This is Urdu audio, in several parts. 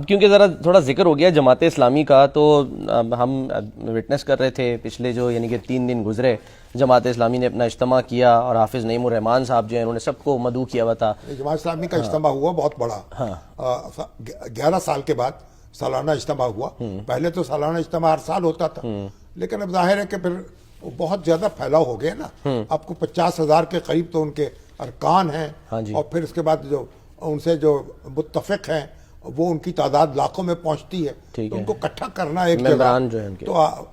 اب کیونکہ ذرا تھوڑا ذکر ہو گیا جماعت اسلامی کا، تو ہم وٹنس کر رہے تھے پچھلے جو یعنی کہ 3 دن گزرے، جماعت اسلامی نے اپنا اجتماع کیا اور حافظ نعیم الرحمان صاحب جو ہیں انہوں نے سب کو مدعو کیا ہوا تھا. جماعت اسلامی کا اجتماع ہوا بہت بڑا، 11 سال کے بعد سالانہ اجتماع ہوا. پہلے تو سالانہ اجتماع ہر سال ہوتا تھا، لیکن اب ظاہر ہے کہ پھر بہت زیادہ پھیلاؤ ہو گیا نا. آپ کو 50,000 کے قریب تو ان کے ارکان ہیں، اور پھر اس کے بعد جو ان سے جو متفق ہیں وہ ان کی تعداد لاکھوں میں پہنچتی ہے. تو ان کو اکٹھا کرنا ایک جگہ تو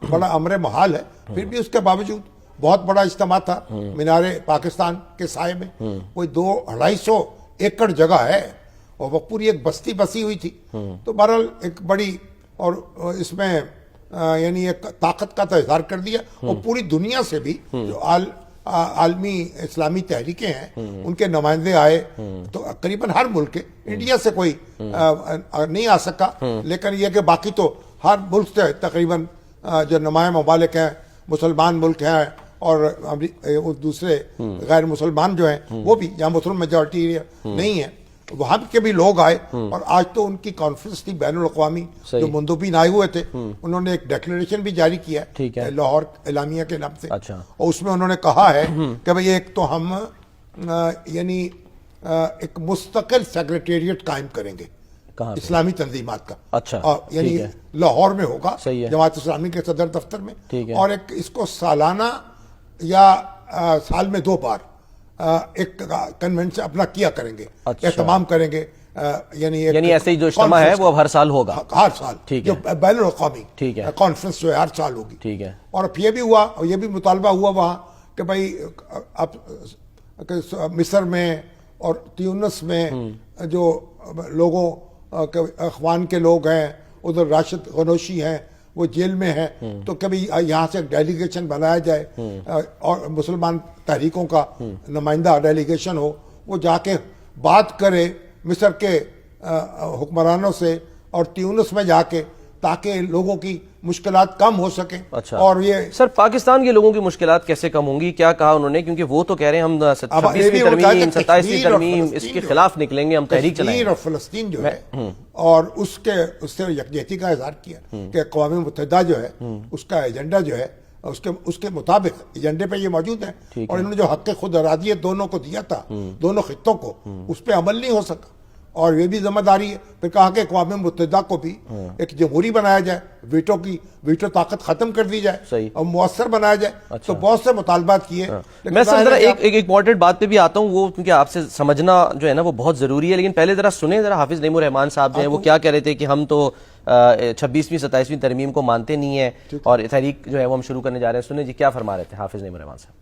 بڑا امر محال ہے. پھر بھی اس کے باوجود بہت بڑا اجتماع تھا مینار پاکستان کے سائے میں. کوئی 200-250 ایکڑ جگہ ہے اور وہ پوری ایک بستی بسی ہوئی تھی. تو بہرحال ایک بڑی، اور اس میں یعنی ایک طاقت کا تو اظہار کر دیا. اور پوری دنیا سے بھی جو عالمی اسلامی تحریکیں ہیں ان کے نمائندے آئے. تو تقریباً ہر ملک کے، انڈیا سے کوئی نہیں آ سکا، لیکن یہ کہ باقی تو ہر ملک سے تقریباً جو نمایاں ممالک ہیں، مسلمان ملک ہیں اور دوسرے غیر مسلمان جو ہیں وہ بھی، جہاں مسلم میجورٹی نہیں ہے وہاں کے بھی لوگ آئے. اور آج تو ان کی کانفرنس تھی بین الاقوامی، جو مندوبین آئے ہوئے تھے انہوں نے ایک ڈیکلریشن بھی جاری کیا ہے لاہور اعلامیہ کے نام سے. اور اس میں انہوں نے کہا ہے کہ بھئی ایک تو ہم یعنی ایک مستقل سیکریٹریٹ قائم کریں گے اسلامی تنظیمات کا، یعنی لاہور میں ہوگا جماعت اسلامی کے صدر دفتر میں. اور ایک اس کو سالانہ یا سال میں 2 بار ایک کنونشن اپنا کیا کریں گے، اہتمام کریں گے. یعنی ایسے ہی جو اجتماع ہے وہ اب ہر سال ہوگا، ہر سال جو بین الاقوامی کانفرنس جو ہے ہر سال ہوگی. اور یہ بھی ہوا، اور یہ بھی مطالبہ ہوا وہاں کہ بھائی اب مصر میں اور تیونس میں جو لوگوں اخوان کے لوگ ہیں، ادھر راشد غنوشی ہیں وہ جیل میں ہیں، تو کبھی یہاں سے ڈیلیگیشن بنایا جائے اور مسلمان تحریکوں کا نمائندہ ڈیلیگیشن ہو، وہ جا کے بات کرے مصر کے حکمرانوں سے اور تیونس میں جا کے، تاکہ لوگوں کی مشکلات کم ہو سکیں. اور یہ سر پاکستان کے لوگوں کی مشکلات کیسے کم ہوں گی؟ کیا کہا انہوں نے؟ کیونکہ وہ تو کہہ رہے ہیں ہم 26ویں ترمیم 27ویں ترمیم اس کے خلاف نکلیں گے، ہم تحریک چلائیں گے. اور فلسطین جو ہے اور اس سے یکجہتی کا اظہار کیا کہ اقوام متحدہ جو ہے اس کا ایجنڈا جو ہے اس کے مطابق ایجنڈے پہ یہ موجود ہیں. اور انہوں نے جو حق خود ارادیت دونوں کو دیا تھا، دونوں خطوں کو، اس پہ عمل نہیں ہو سکا. اور یہ بھی ذمہ داری ہے. پھر کہا کہ اقوام متحدہ کو بھی ایک جمہوری بنایا جائے، ویٹو طاقت ختم کر دی جائے اور مؤثر بنایا جائے. تو بہت سے مطالبات کیے. میں سر ذرا ایک امپورٹنٹ بات پہ بھی آتا ہوں، وہ کیونکہ آپ سے سمجھنا جو ہے نا وہ بہت ضروری ہے. لیکن پہلے ذرا سنیں ذرا حافظ نعیم الرحمان صاحب جو ہیں وہ کیا کہہ رہے تھے کہ ہم تو 26ویں 27ویں ترمیم کو مانتے نہیں ہیں اور تحریک جو ہے وہ ہم شروع کرنے جا رہے ہیں. سنیں جی کیا فرما رہے تھے حافظ نعیم الرحمان صاحب.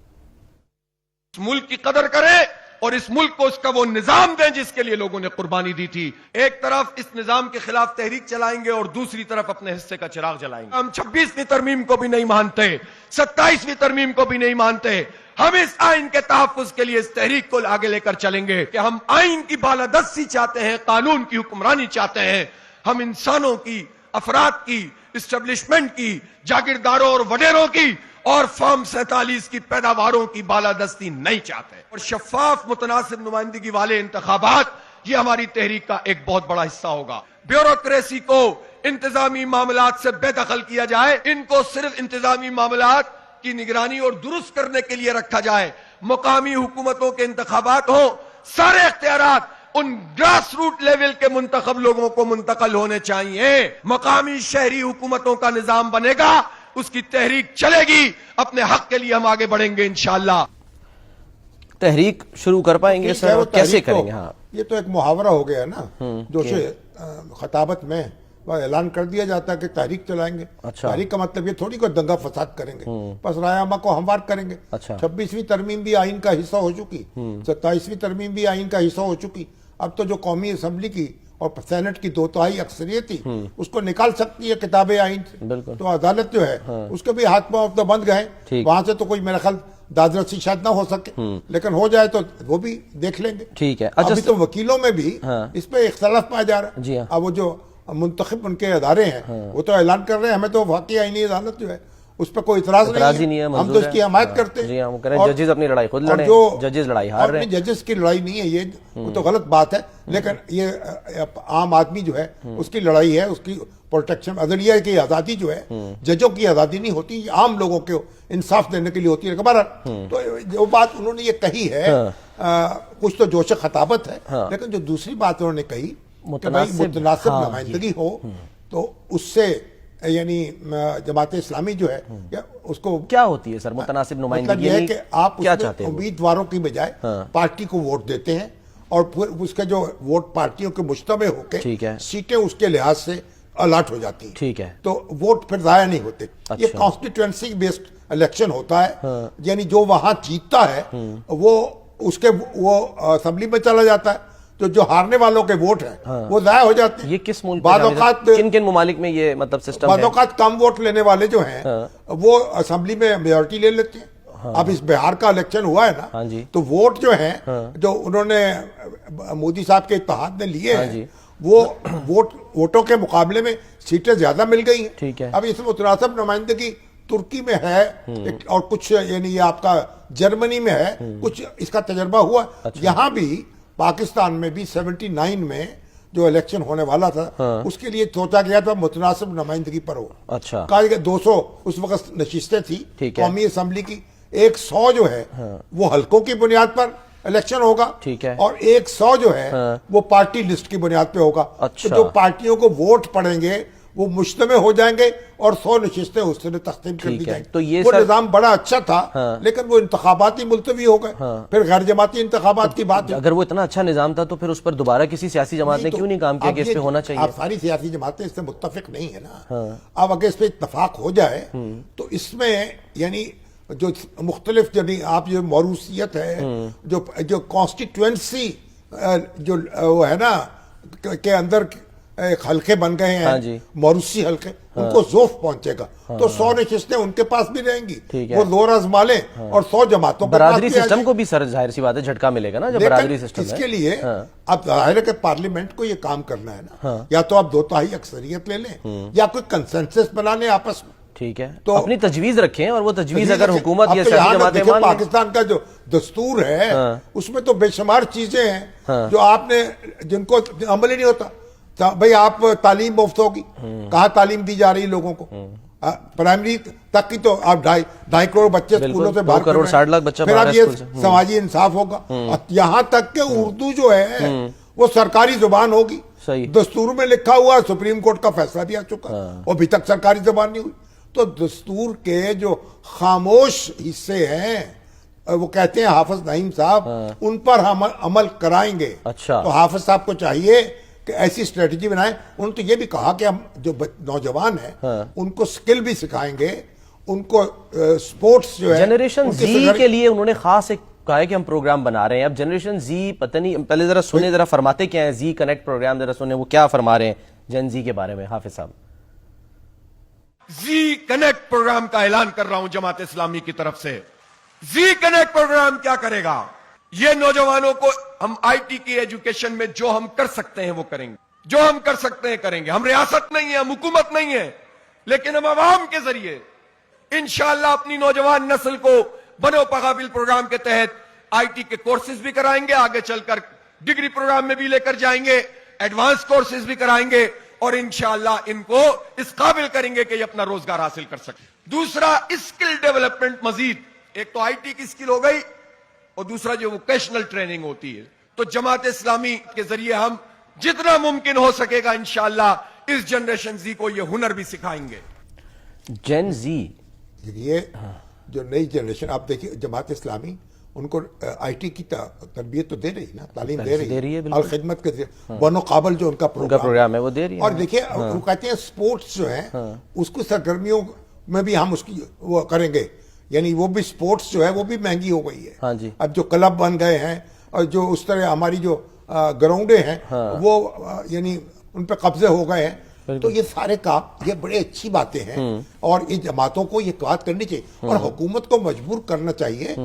اس ملک کی قدر کریں اور اس ملک کو اس کا وہ نظام دیں جس کے لیے لوگوں نے قربانی دی تھی. ایک طرف اس نظام کے خلاف تحریک چلائیں گے اور دوسری طرف اپنے حصے کا چراغ جلائیں گے. ہم 26ویں ترمیم کو بھی نہیں مانتے، 27ویں ترمیم کو بھی نہیں مانتے. ہم اس آئین کے تحفظ کے لیے اس تحریک کو آگے لے کر چلیں گے کہ ہم آئین کی بالادستی چاہتے ہیں، قانون کی حکمرانی چاہتے ہیں. ہم انسانوں کی، افراد کی، اسٹیبلشمنٹ کی، جاگیرداروں اور وڈیروں کی اور فارم 47 کی پیداواروں کی بالادستی نہیں چاہتے. اور شفاف متناسب نمائندگی والے انتخابات یہ ہماری تحریک کا ایک بہت بڑا حصہ ہوگا. بیوروکریسی کو انتظامی معاملات سے بے دخل کیا جائے، ان کو صرف انتظامی معاملات کی نگرانی اور درست کرنے کے لیے رکھا جائے. مقامی حکومتوں کے انتخابات ہوں، سارے اختیارات ان گراس روٹ لیول کے منتخب لوگوں کو منتقل ہونے چاہیے. مقامی شہری حکومتوں کا نظام بنے گا، اس کی تحریک چلے گی، اپنے حق کے لیے ہم آگے بڑھیں گے انشاءاللہ. تحریک شروع کر پائیں گے سر؟ کیسے کریں گے؟ ہاں یہ تو ایک محاورہ ہو گیا نا، جو خطابت میں اعلان کر دیا جاتا ہے کہ تحریک چلائیں گے. تحریک کا مطلب یہ تھوڑی کوئی دنگا فساد کریں گے، بس رائے عامہ کو ہموار کریں گے. 26ویں ترمیم بھی آئین کا حصہ ہو چکی، 27ویں ترمیم بھی آئین کا حصہ ہو چکی. اب تو جو قومی اسمبلی کی اور سینٹ کی 2/3 اکثریت تھی اس کو نکال سکتی ہے کتاب آئین سے. تو عدالت جو ہے اس کے بھی ہاتھ پاؤں تو بند گئے، وہاں سے تو کوئی میرا خیال دادرسی شاید نہ ہو سکے، لیکن ہو جائے تو وہ بھی دیکھ لیں گے. ٹھیک ہے. ابھی تو وکیلوں میں بھی اس پہ اختلاف پایا جا رہا ہے. اب وہ جو منتخب ان کے ادارے ہیں وہ تو اعلان کر رہے ہیں ہمیں تو واقعی آئینی عدالت جو ہے اس پہ کوئی اعتراض نہیں ہے, ہم تو اس کی حمایت کرتے ہیں. جی ہم کریں, ججز اپنی لڑائی خود لڑیں, ججز لڑائی ہار رہے ہیں. ججز کی لڑائی نہیں ہے یہ, وہ تو غلط بات ہے, لیکن یہ عام آدمی جو ہے اس کی لڑائی ہے, اس کی پروٹیکشن. عدلیہ کی آزادی جو ہے, ججوں کی آزادی نہیں ہوتی, یہ عام لوگوں کو انصاف دینے کے لیے ہوتی ہے. تو جو بات انہوں نے یہ کہی ہے, کچھ تو جوش خطابت ہے, لیکن جو دوسری بات انہوں نے کہی کہ بھائی متناسب نمائندگی ہو, تو اس سے یعنی جماعت اسلامی جو ہے اس کو کیا ہوتی ہے سر متناسب نمائندگی؟ مطلب یہ ہے کہ آپ اس میں امیدواروں کی بجائے پارٹی کو ووٹ دیتے ہیں, اور پھر اس کے جو ووٹ پارٹیوں کے مجتمع ہو کے سیٹیں اس کے لحاظ سے الاٹ ہو جاتی ہیں. ٹھیک ہے, تو ووٹ پھر ضائع نہیں ہوتے. یہ کانسٹیٹوئنسی بیسڈ الیکشن ہوتا ہے, یعنی جو وہاں جیتتا ہے وہ اس کے وہ اسمبلی میں چلا جاتا ہے, تو جو ہارنے والوں کے ووٹ ہیں وہ ضائع ہو جاتے ہیں. یہ کس ملک بعض اوقات کن کن ممالک میں یہ مطلب سسٹم ہے؟ بعض اوقات کم ووٹ لینے والے جو ہیں وہ اسمبلی میں میجورٹی لے لیتے ہیں. اب اس بہار کا الیکشن ہوا ہے نا, تو ووٹ جو ہیں جو انہوں نے مودی صاحب کے اتحاد نے لیے ہیں, وہ ووٹوں کے مقابلے میں سیٹیں زیادہ مل گئی ہیں. ٹھیک ہے, اب اس میں متناسب نمائندگی ترکی میں ہے, اور کچھ یعنی یہ آپ کا جرمنی میں ہے, کچھ اس کا تجربہ ہوا. یہاں بھی پاکستان میں بھی 79 میں جو الیکشن ہونے والا تھا اس کے لیے سوچا گیا تھا متناسب نمائندگی پر ہو. اچھا, کہا کہ 200 اس وقت نشستیں تھی قومی اسمبلی کی, 100 جو ہے وہ حلقوں کی بنیاد پر الیکشن ہوگا, اور 100 جو ہے وہ پارٹی لسٹ کی بنیاد پہ ہوگا. تو جو پارٹیوں کو ووٹ پڑیں گے وہ مجتمع ہو جائیں گے, اور 100 نشستیں اس سے تقسیم کر دی جائیں گی. تو یہ وہ نظام بڑا اچھا تھا, لیکن وہ انتخاباتی ملتوی ہو گئے. پھر غیر جماعتی انتخابات کی بات. اگر وہ اتنا اچھا نظام تھا تو پھر اس پر دوبارہ کسی سیاسی جماعت نے کیوں نہیں کام کیا کہ اس پہ ہونا چاہیے؟ آپ ساری سیاسی جماعتیں اس سے متفق نہیں ہے نا. اب اگر اس پہ اتفاق ہو جائے تو اس میں یعنی جو مختلف یعنی آپ جو موروثیت ہے, جو کانسٹیٹوئنسی جو وہ ہے نا کے اندر ایک حلقے بن گئے ہیں, موروثی حلقے, ان کو ذوف پہنچے گا. تو 100 نشستیں ان کے پاس بھی رہیں گی, وہ زور آزما لیں, اور 100 جماعتوں کے پاس. برادری سسٹم کو بھی سر ظاہر سی بات ہے جھٹکا ملے گا نا جب برادری سسٹم ہے. اس کے لیے اب ظاہر ہے کہ پارلیمنٹ کو یہ کام کرنا ہے نا, یا تو آپ 2/3 اکثریت لے لیں, یا کوئی کنسنسس بنا لیں آپس میں. ٹھیک ہے, تو اپنی تجویز رکھیں, اور وہ تجویز اگر حکومت یا سیاسی جماعتیں مان لیں. پاکستان کا جو دستور ہے اس میں تو بے شمار چیزیں ہیں جو آپ نے جن کو عمل ہی نہیں ہوتا. بھئی آپ تعلیم مفت ہوگی, کہاں تعلیم دی جا رہی لوگوں کو؟ پرائمری تک کی تو آپ 2.5 کروڑ بچے اسکولوں سے باہر 2 کروڑ 60 لاکھ بچہ پھر اب یہ سماجی انصاف ہوگا. یہاں تک کہ اردو جو ہے وہ سرکاری زبان ہوگی. دستور میں لکھا ہوا, سپریم کورٹ کا فیصلہ بھی آ چکا, اور ابھی تک سرکاری زبان نہیں ہوئی. تو دستور کے جو خاموش حصے ہیں, وہ کہتے ہیں حافظ نعیم صاحب, ان پر ہم عمل کرائیں گے. تو حافظ صاحب کو چاہیے کہ ایسی اسٹریٹجی بنائیں. انہوں نے تو یہ بھی کہا کہ ہم جو نوجوان ہیں ان کو سکل بھی سکھائیں گے, ان کو سپورٹس جو ہے جنریشن زی کے لیے انہوں نے خاص ایک کہا ہے کہ ہم پروگرام بنا رہے ہیں. اب جنریشن زی پتہ نہیں, پہلے ذرا سنیں, ذرا فرماتے کیا ہیں زی کنیکٹ پروگرام, ذرا سنیں وہ کیا فرما رہے ہیں جن زی کے بارے میں. حافظ صاحب, زی کنیکٹ پروگرام کا اعلان کر رہا ہوں جماعت اسلامی کی طرف سے. زی کنیکٹ پروگرام کیا کرے گا؟ یہ نوجوانوں کو ہم آئی ٹی کی ایجوکیشن میں جو ہم کر سکتے ہیں وہ کریں گے, جو ہم کر سکتے ہیں کریں گے. ہم ریاست نہیں ہیں, ہم حکومت نہیں ہے, لیکن ہم عوام کے ذریعے انشاءاللہ اپنی نوجوان نسل کو بنو پقابل پروگرام کے تحت آئی ٹی کے کورسز بھی کرائیں گے, آگے چل کر ڈگری پروگرام میں بھی لے کر جائیں گے, ایڈوانس کورسز بھی کرائیں گے, اور انشاءاللہ ان کو اس قابل کریں گے کہ یہ اپنا روزگار حاصل کر سکیں. دوسرا اسکل ڈیولپمنٹ, مزید ایک تو آئی ٹی کی اسکل ہو گئی, اور دوسرا جو ووکیشنل ٹریننگ ہوتی ہے. تو جماعت اسلامی کے ذریعے ہم جتنا ممکن ہو سکے گا انشاءاللہ اس جنریشن زی کو یہ ہنر بھی سکھائیں گے. جن زی یہ جو نئی جنریشن, آپ دیکھیے جماعت اسلامی ان کو آئی ٹی کی تربیت تو دے رہی نا, تعلیم دے رہی ہے, اور خدمت کے بنو قابل جو ان کا پروگرام ہے وہ دے رہی ہے. اور دیکھیے وہ کہتے ہیں سپورٹس جو ہیں اس کو سرگرمیوں میں بھی ہم اس کی وہ کریں گے, یعنی وہ بھی سپورٹس جو ہے وہ بھی مہنگی ہو گئی ہے. اب جو کلب بن گئے ہیں اور جو اس طرح ہماری جو گراؤنڈیں ہیں وہ یعنی ان پہ قبضے ہو گئے ہیں, تو یہ سارے کام یہ بڑے اچھی باتیں ہیں, اور ان جماعتوں کو یہ بات کرنی چاہیے, اور حکومت کو مجبور کرنا چاہیے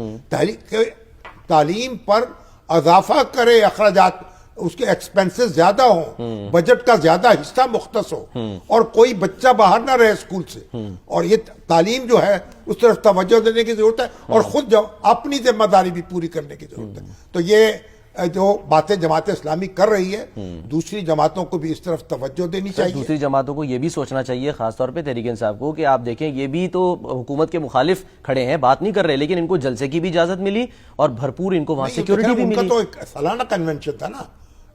تعلیم پر اضافہ کرے اخراجات اس کے ایکسپینسز زیادہ ہوں، بجٹ کا زیادہ حصہ مختص ہو، اور کوئی بچہ باہر نہ رہے اسکول سے، اور یہ تعلیم جو ہے اس طرف توجہ دینے کی ضرورت ہے، اور خود جو اپنی ذمہ داری بھی پوری کرنے کی ضرورت ہے. تو یہ جو باتیں جماعت اسلامی کر رہی ہے، دوسری جماعتوں کو بھی اس طرف توجہ دینی چاہیے. دوسری جماعتوں کو یہ بھی سوچنا چاہیے، خاص طور پہ تحریک انصاف کو، کہ آپ دیکھیں یہ بھی تو حکومت کے مخالف کھڑے ہیں، بات نہیں کر رہے، لیکن ان کو جلسے کی بھی اجازت ملی اور بھرپور ان کو وہاں سیکیورٹی بھی ان کا ملی. تو ایک سالانہ کنونشن تھا نا،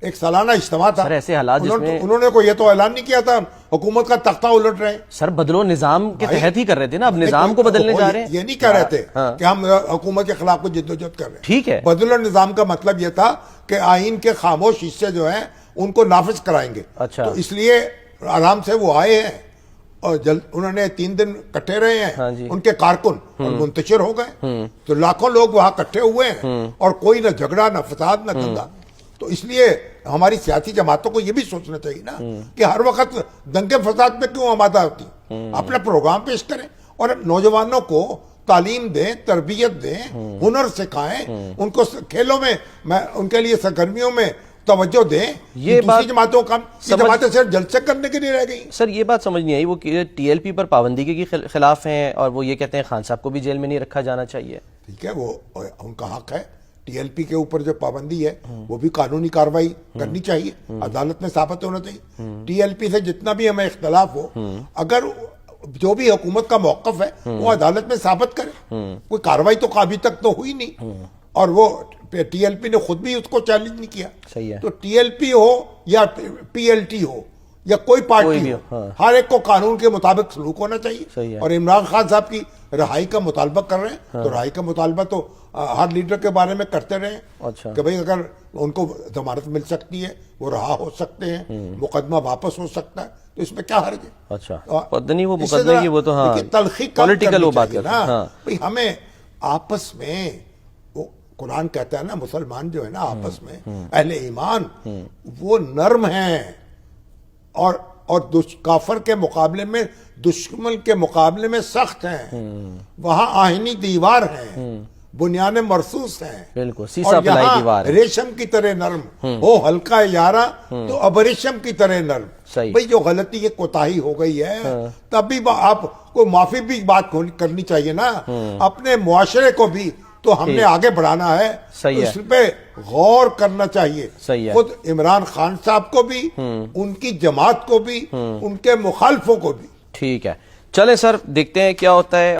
ایک سالانہ اجتماع تھا. سر ایسے حالات جس میں انہوں نے کوئی یہ تو اعلان نہیں کیا تھا حکومت کا تختہ الٹ رہے ہیں. سر بدلو نظام کے تحت ہی کر رہے تھے نا، اب نظام کو بدلنے جا رہے ہیں. یہ نہیں کہہ رہے تھے کہ ہم حکومت کے خلاف کوئی جدوجہد کر رہے ہیں. ٹھیک ہے، بدلو نظام کا مطلب یہ تھا کہ آئین کے خاموش حصے جو ہیں ان کو نافذ کرائیں گے. اچھا، تو اس لیے آرام سے وہ آئے ہیں، اور انہوں نے 3 دن کٹھے رہے ہیں. ان کے کارکن اور منتشر ہو گئے، تو لاکھوں لوگ وہاں کٹھے ہوئے ہیں، اور کوئی نہ جھگڑا نہ فساد نہ دنگا. تو اس لیے ہماری سیاسی جماعتوں کو یہ بھی سوچنا چاہیے نا کہ ہر وقت دنگے فساد میں کیوں آمادہ ہوتی، اپنا پروگرام پیش کریں اور نوجوانوں کو تعلیم دیں، تربیت دیں، ہنر سکھائیں، ان کو کھیلوں میں ان کے لیے سرگرمیوں میں توجہ دیں. یہ دوسری جماعتوں کا جماعتیں صرف جلسے کرنے کے لیے رہ گئی. سر یہ بات سمجھ نہیں آئی، وہ ٹی ایل پی پر پابندی کے خلاف ہیں اور وہ یہ کہتے ہیں خان صاحب کو بھی جیل میں نہیں رکھا جانا چاہیے. ٹھیک ہے، وہ ان کا حق ہے. ٹی ایل پی کے اوپر جو پابندی ہے وہ بھی قانونی کارروائی کرنی چاہیے، عدالت میں ثابت ہونا چاہیے. ٹی ایل پی سے جتنا بھی ہمیں اختلاف ہو، اگر جو بھی حکومت کا موقف ہے وہ عدالت میں ثابت کرے. کوئی کارروائی تو ابھی تک تو ہوئی نہیں، اور وہ ٹی ایل پی نے خود بھی اس کو چیلنج نہیں کیا. صحیح ہے. تو ٹی ایل پی ہو یا پی ایل ٹی ہو یا کوئی پارٹی ہو، ہر ایک کو قانون کے مطابق سلوک ہونا چاہیے. اور عمران خان صاحب کی رہائی کا مطالبہ کر رہے ہیں، تو رہائی کا مطالبہ تو ہر لیڈر کے بارے میں کرتے رہے کہ بھئی اگر ان کو ضمانت مل سکتی ہے وہ رہا ہو سکتے ہیں، مقدمہ واپس ہو سکتا ہے، تو اس میں کیا حرج ہے. اچھا پتہ نہیں وہ مقدمے کی وہ تو ہاں تلخی پولیٹیکل وہ بات کرتے ہیں. بھئی ہمیں آپس میں، قرآن کہتا ہے نا مسلمان جو ہے نا آپس میں اہل ایمان وہ نرم ہیں، اور کافر کے مقابلے میں، دشمن کے مقابلے میں سخت ہیں. وہاں آہنی دیوار ہیں، بنیان مرصوص ہیں، بالکل سیسا پلائی دیوار ہے. ریشم کی طرح نرم ہو ہلکا یارا تو اب ریشم کی طرح نرم. بھئی جو غلطی یہ کوتاہی ہو گئی ہے، تب بھی آپ کو معافی بھی بات کرنی چاہیے نا. اپنے معاشرے کو بھی تو ہم نے آگے بڑھانا ہے، اس پہ غور کرنا چاہیے. خود عمران خان صاحب کو بھی، ان کی جماعت کو بھی، ان کے مخالفوں کو بھی. ٹھیک ہے، چلیں سر دیکھتے ہیں کیا ہوتا ہے.